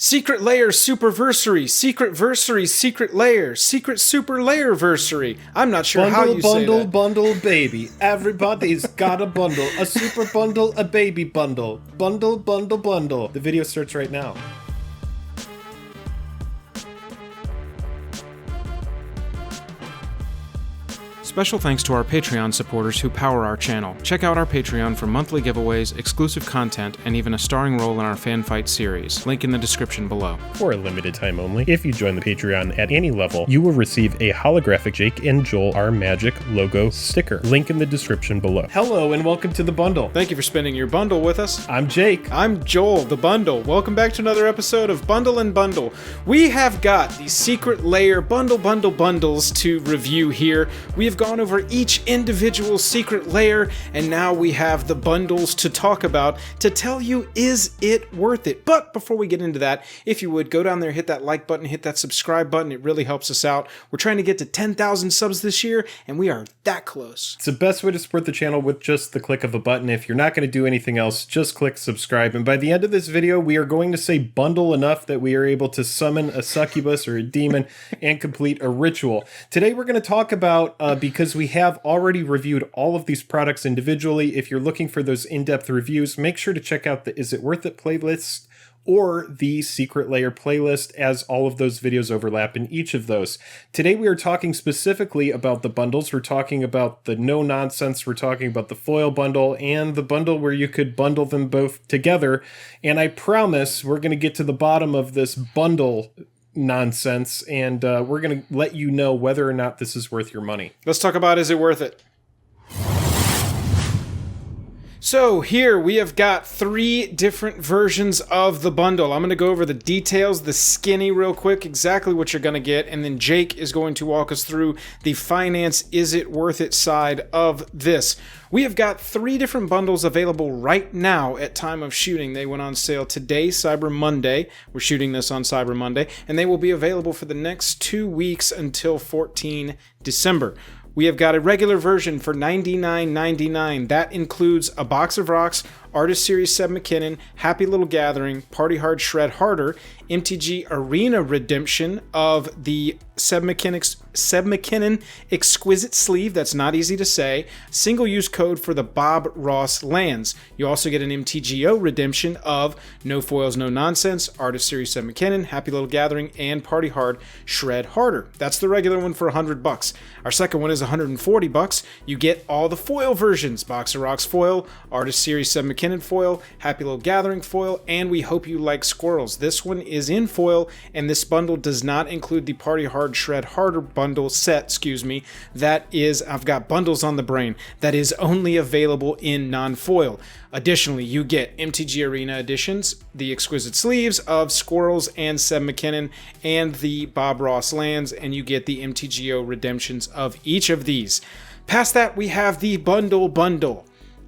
Secret Lair Superversary, Secretversary, Secret Lair, Secret Super Lairversary. I'm not sure how you say that. Bundle, baby. Everybody's got a bundle. A super bundle, a baby bundle. Bundle. The video starts right now. Special thanks to our Patreon supporters who power our channel. Check out our Patreon for monthly giveaways, exclusive content, and even a starring role in our fan fight series. Link in the description below. For a limited time only, if you join the Patreon at any level, you will receive a holographic Jake and Joel Our Magic logo sticker. Link in the description below. Hello and welcome to The Bundle. Thank you for spending your bundle with us. I'm Jake. I'm Joel, The Bundle. Welcome back to another episode of Bundle and Bundle. We have got the Secret Lair bundles to review here. We have gone over each individual secret lair, and now we have the bundles to talk about to tell you, is it worth it? But before we get into that, if you would, go down there, hit that like button, hit that subscribe button. It really helps us out. We're trying to get to 10,000 subs this year, and we are that close. It's the best way to support the channel with just the click of a button. If you're not going to do anything else, just click subscribe. And by the end of this video, we are going to say bundle enough that we are able to summon a succubus or a demon and complete a ritual. Today we're going to talk about, because we have already reviewed all of these products individually. If you're looking for those in-depth reviews, make sure to check out the Is It Worth It playlist or the Secret Lair playlist, as all of those videos overlap in each of those. Today we are talking specifically about the bundles. We're talking about the no nonsense, we're talking about the foil bundle, and the bundle where you could bundle them both together. And I promise we're going to get to the bottom of this bundle nonsense, and we're going to let you know whether or not this is worth your money. Let's talk about, is it worth it? So here we have got 3 different versions of the bundle. I'm going to go over the details, the skinny real quick, exactly what you're going to get, and then Jake is going to walk us through the finance, is it worth it side of this. We have got 3 different bundles available right now at time of shooting. They went on sale today, Cyber Monday. We're shooting this on Cyber Monday, and they will be available for the next 2 weeks until 14 December. We have got a regular version for $99.99. That includes a box of rocks, Artist Series Seb McKinnon, Happy Little Gathering, Party Hard Shred Harder, MTG Arena Redemption of the Seb McKinnon Exquisite Sleeve, that's not easy to say, single-use code for the Bob Ross lands. You also get an MTGO redemption of No Foils, No Nonsense, Artist Series Seb McKinnon, Happy Little Gathering, and Party Hard Shred Harder. That's the regular one for $100. Our second one is $140. You get all the foil versions, Box of Rocks foil, Artist Series Seb McKinnon foil, Happy Little Gathering foil, and We Hope You Like Squirrels. This one is in foil, and this bundle does not include the Party Hard Shred Harder bundle set, that is, I've got bundles on the brain, that is only available in non-foil. Additionally, you get MTG Arena editions, the exquisite sleeves of Squirrels and Seb McKinnon, and the Bob Ross lands, and you get the MTGO redemptions of each of these. Past that, we have the bundle.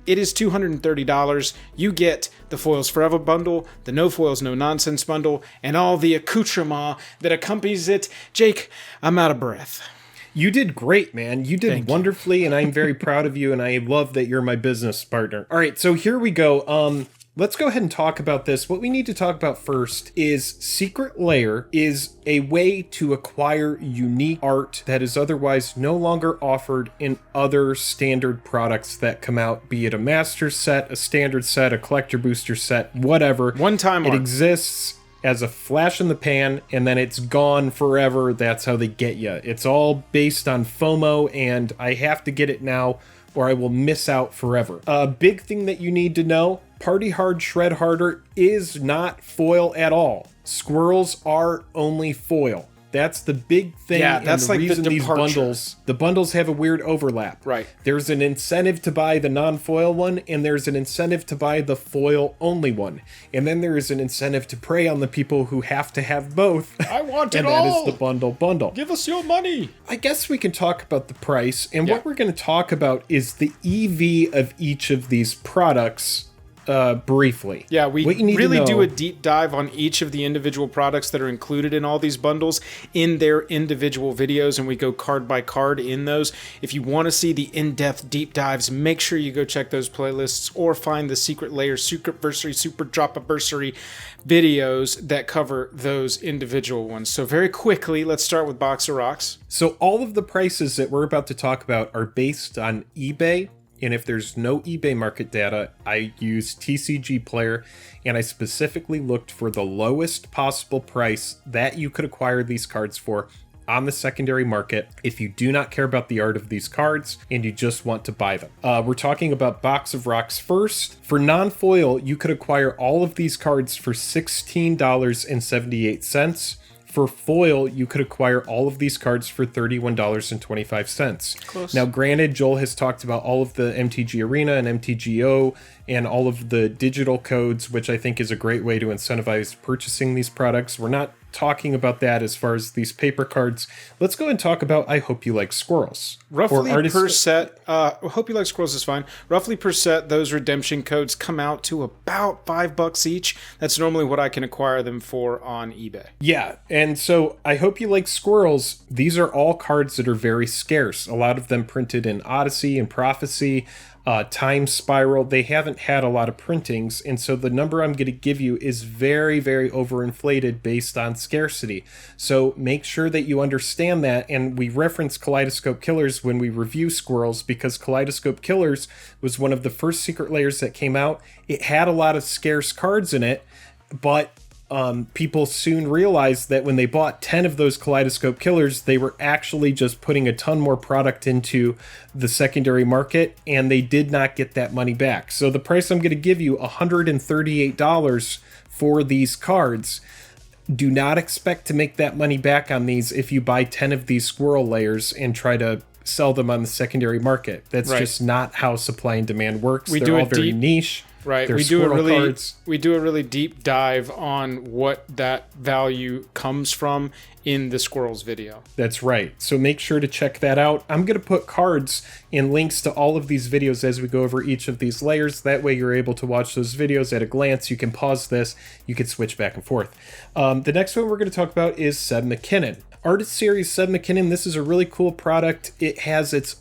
It is $230. You get the Foils Forever bundle, the No Foils, No Nonsense bundle, and all the accoutrement that accompanies it. Jake, I'm out of breath. You did great, man. You did wonderfully, and I'm very proud of you, and I love that you're my business partner. All right, so here we go. Let's go ahead and talk about this. What we need to talk about first is Secret Lair is a way to acquire unique art that is otherwise no longer offered in other standard products that come out, be it a master set, a standard set, a collector booster set, whatever. One-time art. It exists as a flash in the pan, and then it's gone forever. That's how they get you. It's all based on FOMO, and I have to get it now or I will miss out forever. A big thing that you need to know, Party Hard Shred Harder is not foil at all. Squirrels are only foil. That's the big thing. Yeah, that's and the like reason the these bundles have a weird overlap. Right. There's an incentive to buy the non-foil one, and there's an incentive to buy the foil only one. And then there is an incentive to prey on the people who have to have both. I want it all! And that is the bundle. Give us your money! I guess we can talk about the price, and what we're going to talk about is the EV of each of these products briefly. Yeah, we what you need really to know, do a deep dive on each of the individual products that are included in all these bundles in their individual videos, and we go card by card in those. If you want to see the in-depth deep dives, make sure you go check those playlists or find the Secret Lair, Secretversary, Superdrop videos that cover those individual ones. So very quickly, let's start with Box of Rocks. So all of the prices that we're about to talk about are based on eBay. And if there's no eBay market data, I use TCG Player, and I specifically looked for the lowest possible price that you could acquire these cards for on the secondary market if you do not care about the art of these cards and you just want to buy them. We're talking about Box of Rocks first. For non-foil, you could acquire all of these cards for $16.78. For foil, you could acquire all of these cards for $31.25. Close. Now, granted, Joel has talked about all of the MTG Arena and MTGO and all of the digital codes, which I think is a great way to incentivize purchasing these products. We're not talking about that as far as these paper cards. Let's go and talk about I Hope You Like Squirrels. Roughly per set, I Hope You Like Squirrels is fine. Roughly per set, those redemption codes come out to about $5 each. That's normally what I can acquire them for on eBay. Yeah, and so I Hope You Like Squirrels. These are all cards that are very scarce. A lot of them printed in Odyssey and Prophecy, Time Spiral. They haven't had a lot of printings, and so the number I'm going to give you is very, very overinflated based on scarcity. So make sure that you understand that, and we reference Kaleidoscope Killers when we review Squirrels because Kaleidoscope Killers was one of the first Secret Lairs that came out. It had a lot of scarce cards in it, but people soon realized that when they bought 10 of those Kaleidoscope Killers, they were actually just putting a ton more product into the secondary market, and they did not get that money back. So the price I'm going to give you, $138 for these cards. Do not expect to make that money back on these if you buy 10 of these Squirrel Layers and try to sell them on the secondary market. That's just not how supply and demand works. They're all very niche. Right, They're we do a cards. really deep dive on what that value comes from in the Squirrels video. That's right. So make sure to check that out. I'm going to put cards and links to all of these videos as we go over each of these layers. That way you're able to watch those videos at a glance. You can pause this. You can switch back and forth. The next one we're going to talk about is Seb McKinnon. Artist Series Seb McKinnon. This is a really cool product. It has its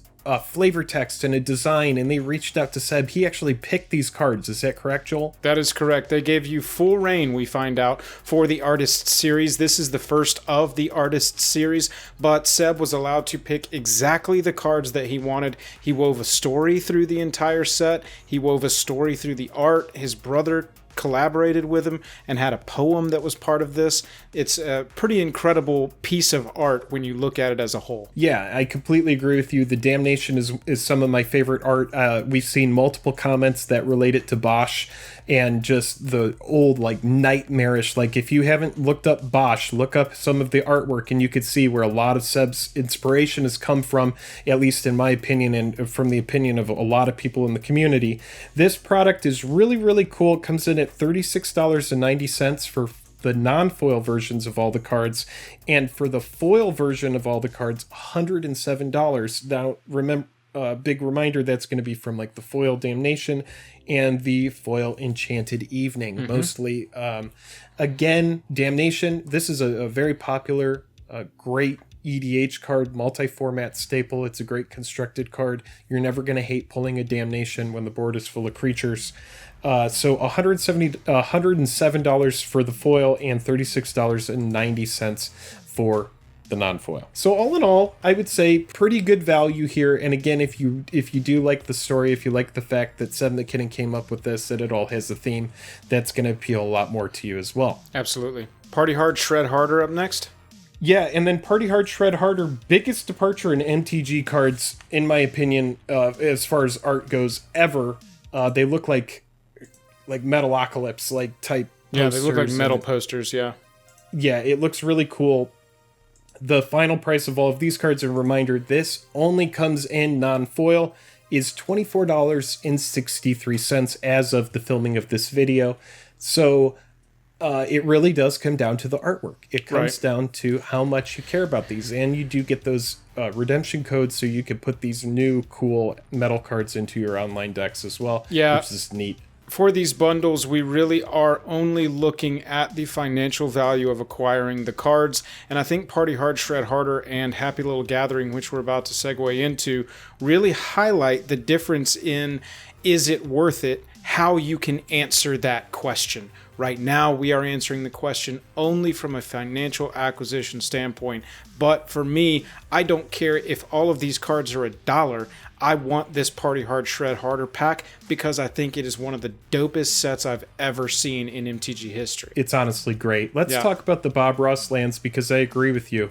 flavor text and a design, and they reached out to Seb. He actually picked these cards. Is that correct, Joel? That is correct. They gave you full reign, we find out, for the Artist Series. This is the first of the Artist Series, but Seb was allowed to pick exactly the cards that he wanted. He wove a story through the entire set. He wove a story through the art. His brother collaborated with him and had a poem that was part of this. It's a pretty incredible piece of art when you look at it as a whole. Yeah, I completely agree with you. The Damnation is some of my favorite art. We've seen multiple comments that relate it to Bosch and just the old, like, nightmarish, like, if you haven't looked up Bosch, look up some of the artwork and you could see where a lot of Seb's inspiration has come from, at least in my opinion and from the opinion of a lot of people in the community. This product is really, really cool. It comes in at $36.90 for the non-foil versions of all the cards, and for the foil version of all the cards, $107. Now, remember, big reminder, that's going to be from like the foil Damnation and the foil Enchanted Evening, mostly. Again, Damnation, this is a very popular, great EDH card, multi-format staple. It's a great constructed card. You're never going to hate pulling a Damnation when the board is full of creatures. So $107 for the foil and $36.90 for the non-foil. So all in all, I would say pretty good value here. And again, if you do like the story, if you like the fact that Seb McKinnon came up with this, that it all has a theme, that's going to appeal a lot more to you as well. Absolutely. Party Hard, Shred Harder up next. Yeah, and then Party Hard, Shred Harder, biggest departure in MTG cards, in my opinion, as far as art goes, ever. They look like Metalocalypse, like type posters. Yeah, they look like metal posters, yeah. Yeah, it looks really cool. The final price of all of these cards, a reminder, this only comes in non-foil, is $24.63 as of the filming of this video. So it really does come down to the artwork. It comes down to how much you care about these. And you do get those redemption codes so you can put these new cool metal cards into your online decks as well, which is neat. for these bundles, we really are only looking at the financial value of acquiring the cards. And I think Party Hard, Shred Harder, and Happy Little Gathering, which we're about to segue into, really highlight the difference in, is it worth it? How you can answer that question. Right now, we are answering the question only from a financial acquisition standpoint. But for me, I don't care if all of these cards are $1. I want this Party Hard Shred Harder pack because I think it is one of the dopest sets I've ever seen in MTG history. It's honestly great. Let's talk about the Bob Ross lands because I agree with you.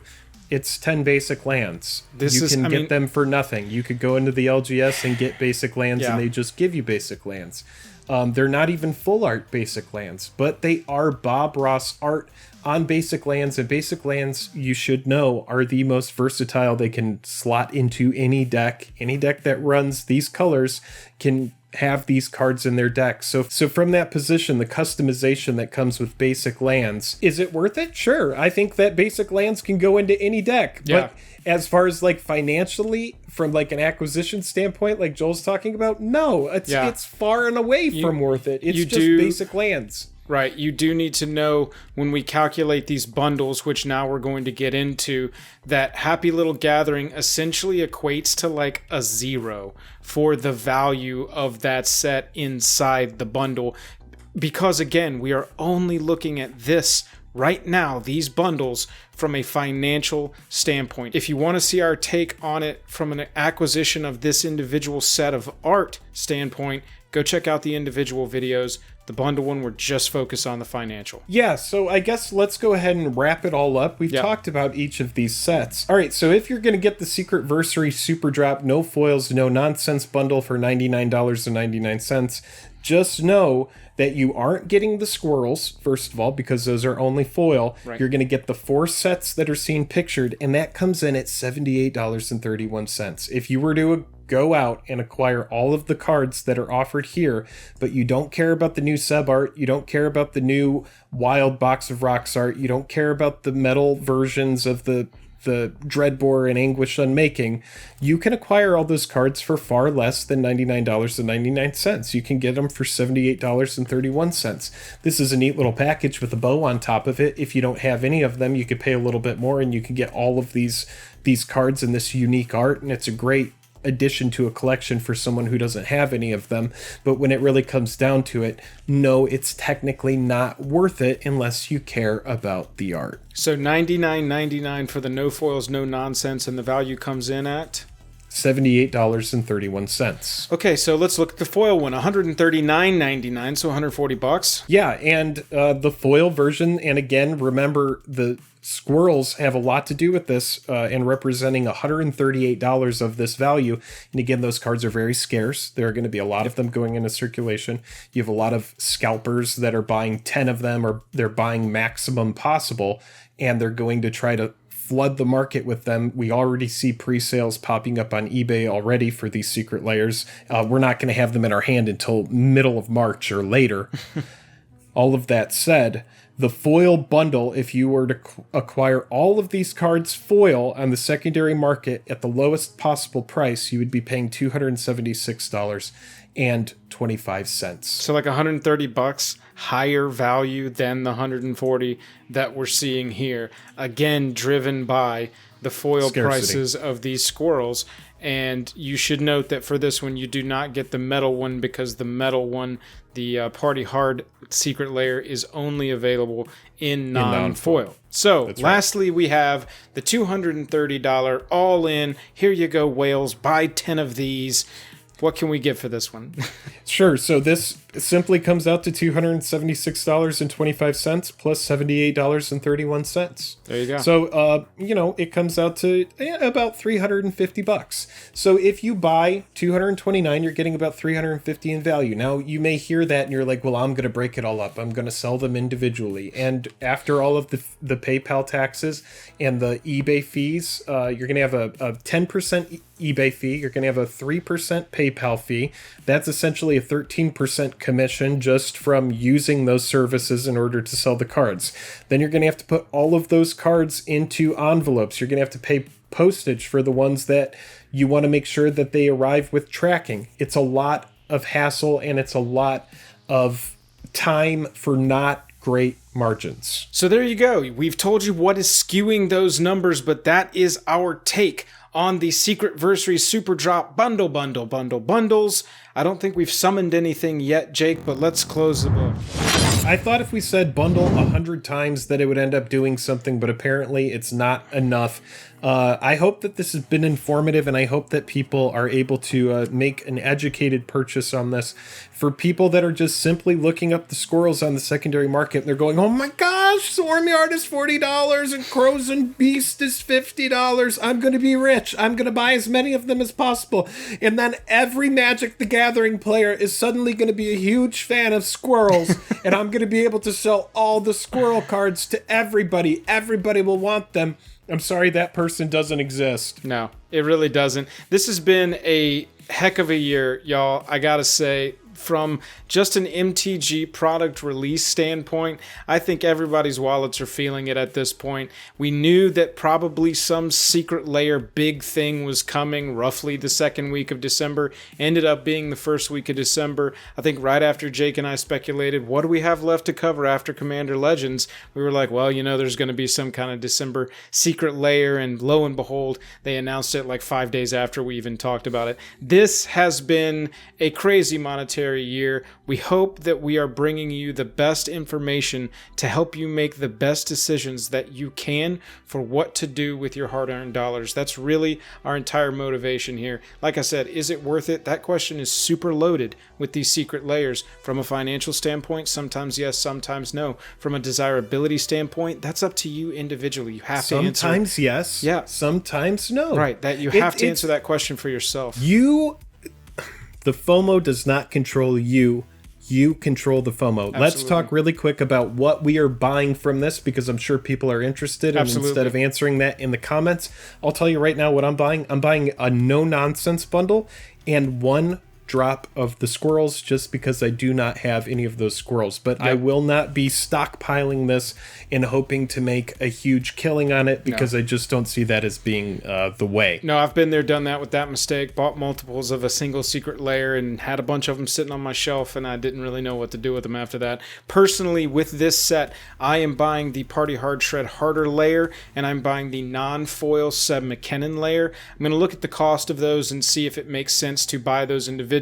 It's 10 basic lands. You can get them for nothing. You could go into the LGS and get basic lands and they just give you basic lands. They're not even full art basic lands, but they are Bob Ross art on basic lands, and basic lands, you should know, are the most versatile. They can slot into any deck. Any deck that runs these colors can have these cards in their deck. So from that position, the customization that comes with basic lands, is it worth it? Sure. I think that basic lands can go into any deck. Yeah. But as far as like financially, from like an acquisition standpoint, like Joel's talking about, no, it's far and away from worth it. It's just basic lands. Right. You do need to know when we calculate these bundles, which now we're going to get into, that Happy Little Gathering essentially equates to like a 0 for the value of that set inside the bundle. Because again, we are only looking at this right now, these bundles, from a financial standpoint. If you want to see our take on it from an acquisition of this individual set of art standpoint, go check out the individual videos. The bundle one, we're just focused on the financial. Yeah, so I guess let's go ahead and wrap it all up. We've talked about each of these sets. All right, so if you're going to get the Secretversary Superdrop, no foils, no nonsense bundle for $99.99, just know that you aren't getting the Squirrels, first of all, because those are only foil. Right. You're going to get the 4 sets that are seen pictured, and that comes in at $78.31. If you were to go out and acquire all of the cards that are offered here, but you don't care about the new Seb art, you don't care about the new Wild Box of Rocks art, you don't care about the metal versions of the Dreadbore and Anguish Unmaking, you can acquire all those cards for far less than $99.99. You can get them for $78.31. This is a neat little package with a bow on top of it. If you don't have any of them, you could pay a little bit more and you can get all of these cards in this unique art, and it's a great addition to a collection for someone who doesn't have any of them. But when it really comes down to it, no, it's technically not worth it unless you care about the art. So $99.99 for the no foils, no nonsense, and the value comes in at $78.31. Okay, so let's look at the foil one. $139.99, so $140. Yeah, and the foil version, and again, remember the Squirrels have a lot to do with this in representing $138 of this value. And again, those cards are very scarce. There are going to be a lot of them going into circulation. You have a lot of scalpers that are buying 10 of them, or they're buying maximum possible, and they're going to try to flood the market with them. We already see pre-sales popping up on eBay already for these secret layers. We're not going to have them in our hand until middle of March or later. All of that said, the foil bundle, if you were to acquire all of these cards foil on the secondary market at the lowest possible price, you would be paying $276.25. So like $130 higher value than the $140 that we're seeing here. Again, driven by the foil Scarcity. prices of these Squirrels. And you should note that for this one, you do not get the metal one, because the metal one, the Party Hard Secret Lair, is only available in non-foil. So lastly, we have the $230 all-in. Here you go, whales. Buy 10 of these. What can we get for this one? Sure. So this simply comes out to $276.25 plus $78.31. There you go. So, it comes out to about $350. So if you buy $229, you're getting about $350 in value. Now, you may hear that and you're like, well, I'm going to break it all up. I'm going to sell them individually. And after all of the PayPal taxes and the eBay fees, you're going to have a 10% eBay fee. You're going to have a 3% PayPal fee. That's essentially a 13% commission just from using those services in order to sell the cards. Then you're going to have to put all of those cards into envelopes. You're going to have to pay postage for the ones that you want to make sure that they arrive with tracking. It's a lot of hassle, and it's a lot of time for not great margins. So there you go. We've told you what is skewing those numbers, but that is our take on the Secretversary Superdrop bundles. I don't think we've summoned anything yet, Jake, but let's close the book. I thought if we said bundle 100 times that it would end up doing something, but apparently it's not enough. I hope that this has been informative, and I hope that people are able to make an educated purchase on this. For people that are just simply looking up the squirrels on the secondary market, and they're going, oh my gosh, Swarmyard is $40 and Crows and Beast is $50. I'm going to be rich. I'm going to buy as many of them as possible. And then every Magic the Gathering player is suddenly going to be a huge fan of squirrels, and I'm going to be able to sell all the squirrel cards to everybody. Everybody will want them. I'm sorry, that person doesn't exist. No, it really doesn't. This has been a heck of a year, y'all. I gotta say, from just an MTG product release standpoint, I think everybody's wallets are feeling it at this point. We knew that probably some Secret Lair big thing was coming roughly the second week of December. Ended up being the first week of December. I think right after Jake and I speculated, what do we have left to cover after Commander Legends? We were like, well, you know, there's going to be some kind of December Secret Lair, and lo and behold, they announced it like 5 days after we even talked about it. This has been a crazy monetary year. We hope that we are bringing you the best information to help you make the best decisions that you can for what to do with your hard-earned dollars. That's really our entire motivation here. Like I said, is it worth it? That question is super loaded with these secret layers. From a financial standpoint, sometimes yes, sometimes no. From a desirability standpoint, that's up to you individually. You have to answer. Sometimes yes, yeah, sometimes no. Right, that you have to answer that question for yourself. The FOMO does not control you. You control the FOMO. Absolutely. Let's talk really quick about what we are buying from this, because I'm sure people are interested. And instead of answering that in the comments, I'll tell you right now what I'm buying. I'm buying a no-nonsense bundle and one drop of the squirrels, just because I do not have any of those squirrels. But I will not be stockpiling this and hoping to make a huge killing on it, because I just don't see that as being the way. No, I've been there, done that with that mistake. Bought multiples of a single secret lair and had a bunch of them sitting on my shelf, and I didn't really know what to do with them after that. Personally, with this set, I am buying the Party Hard Shred Harder layer, and I'm buying the non-foil Seb McKinnon layer. I'm going to look at the cost of those and see if it makes sense to buy those individually,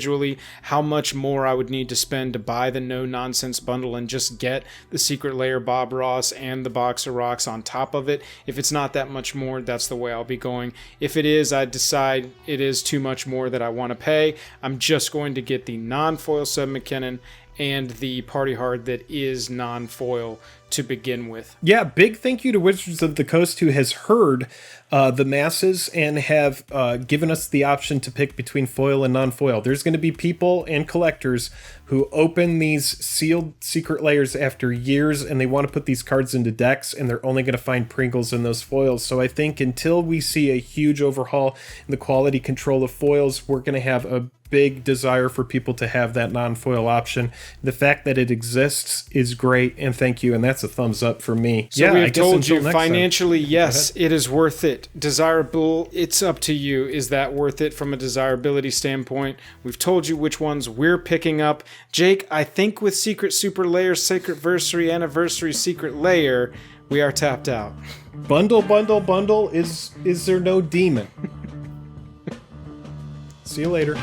how much more I would need to spend to buy the no-nonsense bundle and just get the Secret Lair Bob Ross and the Box of Rocks on top of it. If it's not that much more, that's the way I'll be going. If it is, I decide it is too much more that I want to pay, I'm just going to get the non-foil Seb McKinnon and the Party Hard that is non-foil to begin with. Yeah, big thank you to Wizards of the Coast, who has heard the masses and have given us the option to pick between foil and non-foil. There's going to be people and collectors who open these sealed secret layers after years, and they want to put these cards into decks, and they're only going to find Pringles in those foils. So I think until we see a huge overhaul in the quality control of foils, we're going to have a big desire for people to have that non-foil option. The fact that it exists is great, and thank you, and that's a thumbs up for me. So we have told you financially, yes, it is worth it. Desirable, it's up to you. Is that worth it from a desirability standpoint? We've told you which ones we're picking up. Jake, I think with Secret Super Lair, Secretversary, Anniversary, Secret Lair, we are tapped out. Bundle, bundle, bundle. Is there no demon? See you later.